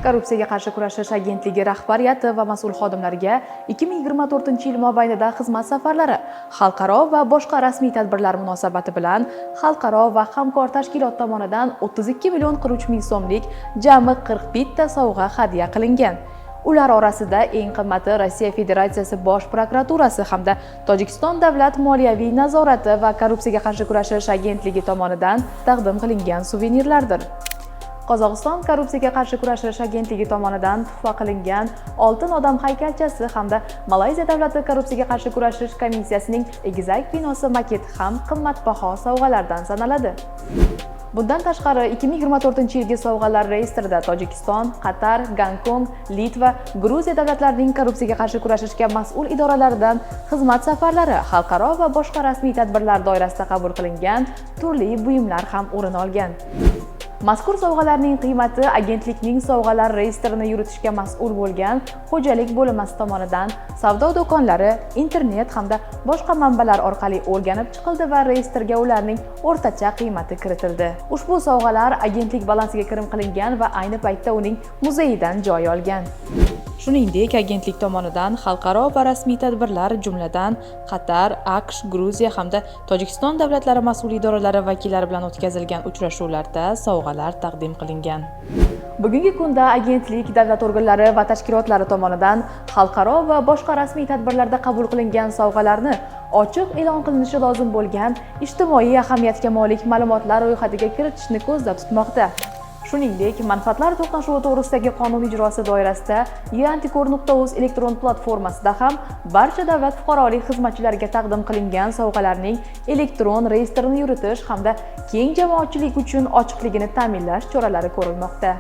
Korrupsiyaga qarshi kurashish agentligi rahbariyati va mas'ul xodimlariga 2024-yil mobaynida xizmat safarlari, xalqaro va boshqa rasmiy tadbirlar munosabati bilan xalqaro va hamkor tashkilot tomonidan 32 million 43 ming so'mlik jami 41 ta sovg'a hadya qilingan. Ular orasida eng qimmati Rossiya Federatsiyasi Bosh prokuraturasi hamda Tojikiston davlat moliyaviy nazorati va korrupsiyaga qarshi kurashish agentligi tomonidan taqdim qilingan suvenirlardir. Qozog'iston korrupsiyaga qarshi kurashish agentligi tomonidan tuhfa qilingan oltin odam haykalchasi hamda Malayziya davlati korrupsiyaga qarshi kurashish komissiyasining egizak binosi maketi ham qimmatbaho sovg'alardan sanaladi. Bundan tashqari 2024-yilgi sovg'alar reyestrida Tojikiston, Qatar, Gonkong, Litva, Gruziya davlatlarining korrupsiyaga qarshi kurashishga mas'ul idoralaridan xizmat safarlari, xalqaro va boshqa rasmiy tadbirlar doirasida qabul qilingan turli buyumlar ham o'rin olgan. Mazkur sovg'alarning qiymati agentlikning sovg'alar reyestrini yuritishga mas'ul bo'lgan xo'jalik bo'linmasi tomonidan savdo do'konlari, internet hamda boshqa manbalar orqali o'rganib chiqildi va reyestrga ularning o'rtacha qiymati kiritildi. Ushbu sovg'alar agentlik balansiga kirim qilingan va ayni paytda uning muzeyidan joy olgan. Shuningdek, agentlik tomonidan xalqaro va rasmiy tadbirlar, jumladan Qatar, AQSh, Gruziya hamda Tojikiston davlatlari mas'ul idoralari vakillari bilan o'tkazilgan uchrashuvlarda sovg'alar taqdim qilingan. Bugungi kunda agentlik davlat organlari va tashkilotlari tomonidan xalqaro va boshqa rasmiy tadbirlarda qabul qilingan sovg'alarni ochiq e'lon qilinishi lozim bo'lgan ijtimoiy ahamiyatga molik ma'lumotlar ro'yxatiga kiritishni ko'zda tutmoqda. Shuningdek, manfaatlar to'qnashuvi to'g'risidagi qonun ijrosi doirasida e-antikor.uz elektron platformasida ham barcha davlat fuqarolik xizmatchilariga taqdim qilingan sovg'alarning elektron reyestrini yuritish hamda keng jamoatchilik uchun ochiqligini ta'minlash choralari ko'rilmoqda.